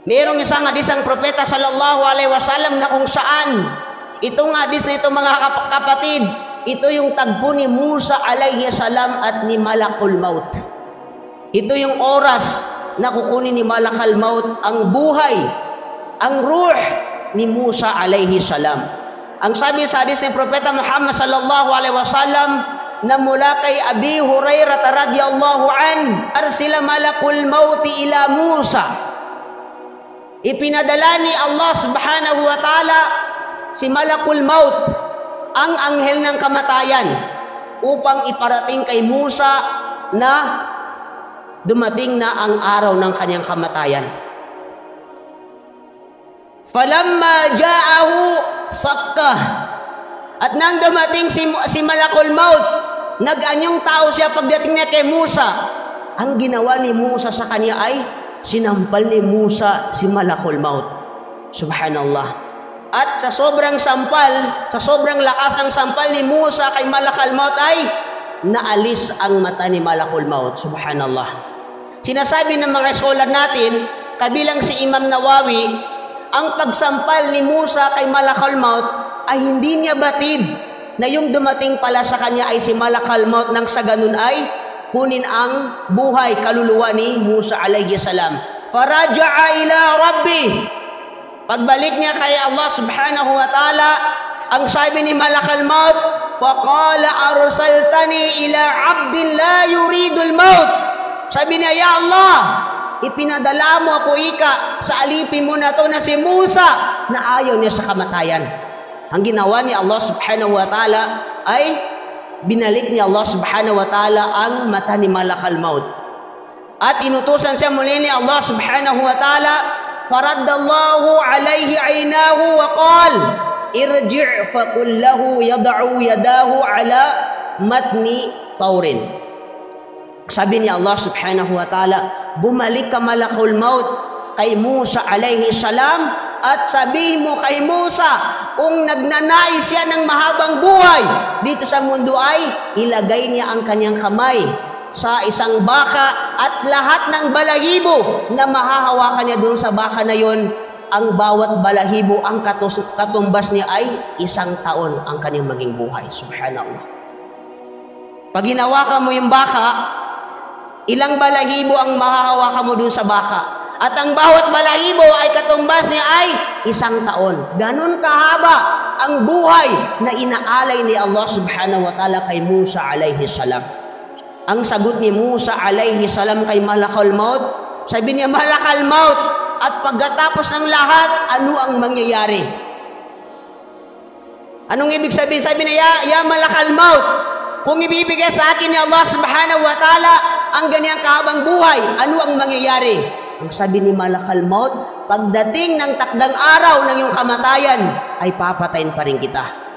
Mayroong isang hadis ang propeta sallallahu alaihi wasallam na kung saan itong hadis na ito mga kapatid, ito yung tagpo ni Musa alaihi salam at ni Malakul Maut. Ito yung oras na kukunin ni Malakal Maut ang buhay, ang ruh ni Musa alaihi salam. Ang sabi sa hadis ni propeta Muhammad sallallahu alaihi wasallam na mula kay Abi Hurairah radhiyallahu an, arsila Malakul Maut ila Musa. Ipinadala ni Allah subhanahu wa ta'ala si Malakul Maut, ang anghel ng kamatayan, upang iparating kay Musa na dumating na ang araw ng kanyang kamatayan. Falamma ja'ahu sakkah, at nang dumating si Malakul Maut, nag-anyong tao siya pagdating niya kay Musa. Ang ginawa ni Musa sa kanya ay sinampal ni Musa si Malakul Maut. Subhanallah. At sa sobrang sampal, sa sobrang lakas ng sampal ni Musa kay Malakul Maut ay naalis ang mata ni Malakul Maut. Subhanallah. Sinasabi ng mga scholar natin, kabilang si Imam Nawawi, ang pagsampal ni Musa kay Malakul Maut ay hindi niya batid na yung dumating pala sa kanya ay si Malakul Maut, nang sa ganun ay kunin ang buhay, kaluluwa ni Musa alayhi salam. Faraja'a ila Rabbi. Pagbalik niya kay Allah subhanahu wa ta'ala, ang sabi ni Malakul Maut, faqala arsaltani ila 'abdin la yuridul maut. Sabi niya, ya Allah, ipinadala mo ako sa alipin mo na to na si Musa na ayaw niya sa kamatayan. Ang ginawa ni Allah subhanahu wa ta'ala ay binalik ni Allah subhanahu wa ta'ala ang mata ni Malakul Maut. At inutusan siya muli ni Allah subhanahu wa ta'ala, faraddallahu alayhi aynahu wa qal, irji' faqul lahu yad'u yadahu ala matni thawrin. Sabi ni Allah subhanahu wa ta'ala, bumalik ka Malakul Maut kay Musa alayhi salam at sabihin mo kay Musa, kung nagnanais siya ng mahabang buhay dito sa mundo ay ilagay niya ang kanyang kamay sa isang baka at lahat ng balahibo na mahahawakan niya doon sa baka na yon, ang bawat balahibo, ang katumbas niya ay 1 taon ang kanyang maging buhay. Subhanallah. Pag hinawakan mo yung baka, ilang balahibo ang mahahawakan mo doon sa baka. At ang bawat balahibo ay katumbas niya ay 1 taon. Ganun kahaba ang buhay na inaalay ni Allah subhanahu wa ta'ala kay Musa alayhi salam. Ang sagot ni Musa alayhi salam kay Malakul Maut, sabi niya, Malakul Maut, at pagkatapos ng lahat, ano ang mangyayari? Anong ibig sabihin? Sabi niya, ya Malakul Maut, kung ibibigay sa akin ni Allah subhanahu wa ta'ala ang ganyang kahabang buhay, ano ang mangyayari? Ang sabi ni Malakul Maut, pagdating ng takdang araw ng iyong kamatayan, ay papatayin pa rin kita.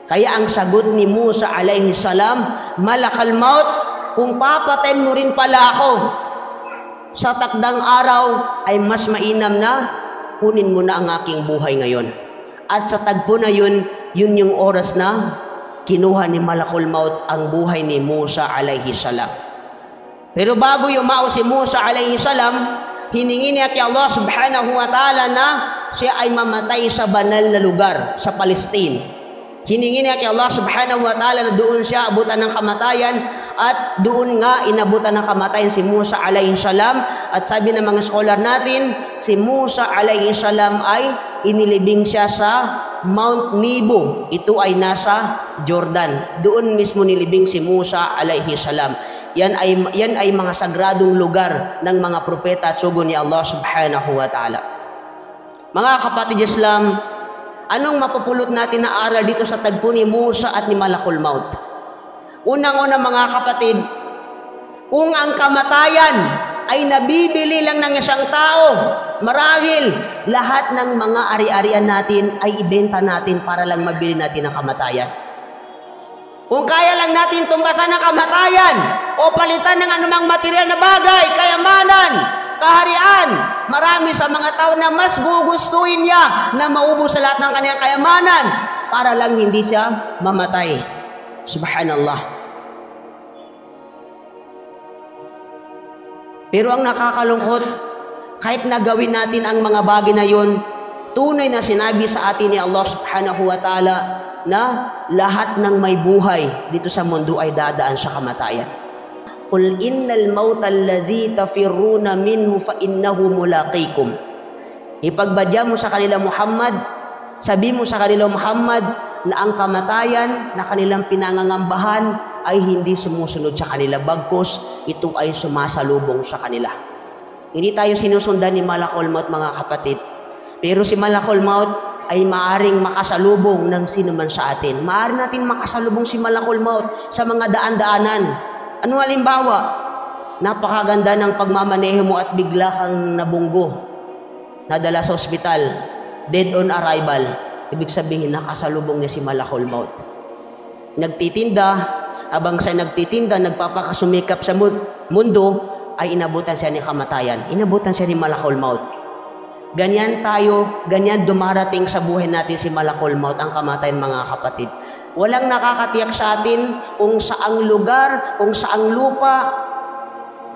Kaya ang sagot ni Musa alayhi salam, Malakul Maut, kung papatayin mo rin pala ako sa takdang araw, ay mas mainam na kunin mo na ang aking buhay ngayon. At sa tagpo na yun, yun yung oras na kinuha ni Malakul Maut ang buhay ni Musa alayhi salam. Pero bago yumao si Musa alayhi salam, hiningi niya kay Allah subhanahu wa ta'ala na siya ay mamatay sa banal na lugar, sa Palestine. Hiningi niya kay Allah subhanahu wa ta'ala na doon siya abutan ng kamatayan, at doon nga inabutan ng kamatayan si Musa alayhi salam. At sabi ng mga scholar natin, si Musa alayhi salam ay inilibing siya sa Mount Nebo. Ito ay nasa Jordan. Doon mismo nilibing si Musa alayhi salam. Yan ay mga sagradong lugar ng mga propeta at sugo ni Allah subhanahu wa ta'ala. Mga kapatid Islam, anong mapupulot natin na aral dito sa tagpo ni Musa at ni Malakul Maut? Unang-una mga kapatid, kung ang kamatayan ay nabibili lang ng isang tao, marahil lahat ng mga ari-arian natin ay ibenta natin para lang mabili natin ang kamatayan. Kung kaya lang natin tumbasan ang kamatayan o palitan ng anumang material na bagay, kayamanan, kaharian, marami sa mga tao na mas gugustuhin niya na maubos sa lahat ng kanyang kayamanan para lang hindi siya mamatay. Subhanallah. Pero ang nakakalungkot, kahit nagawin natin ang mga bagay na yun, tunay na sinabi sa atin ni Allah subhanahu wa ta'ala na lahat ng may buhay dito sa mundo ay dadaan sa kamatayan. Qul innal mauta allazi tafirruna minhu fa innahu mulaqikum. Ipagbadya mo sa kanila Muhammad, sabi mo sa kanila Muhammad na ang kamatayan na kanilang pinangangambahan ay hindi sumusunod sa kanila, bagkus ito ay sumasalubong sa kanila. Hindi tayo sinusundan ni Malakul Maut, mga kapatid. Pero si Malakul Maut ay maaring makasalubong ng sino man sa atin. Maaari natin makasalubong si Malakul Maut sa mga daan-daanan. Ano halimbawa? Napakaganda ng pagmamaneho mo at bigla kang nabunggo, nadala sa ospital, dead on arrival. Ibig sabihin, nakasalubong niya si Malakul Maut. Nagtitinda, habang siya nagtitinda, nagpapakasumikap sa mundo, ay inabutan siya ni kamatayan. Inabutan siya ni Malakul Maut. Ganyan tayo, ganyan dumarating sa buhay natin si Malakul Maut, ang kamatayan, mga kapatid. Walang nakakatiyak sa atin kung saang lugar, kung saang lupa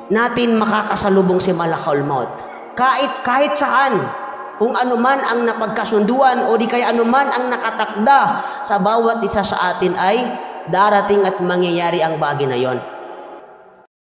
natin makakasalubong si Malakul Maut. Kahit saan, kung anuman ang napagkasunduan o di kaya anuman ang nakatakda sa bawat isa sa atin ay darating at mangyayari ang bagay na yon.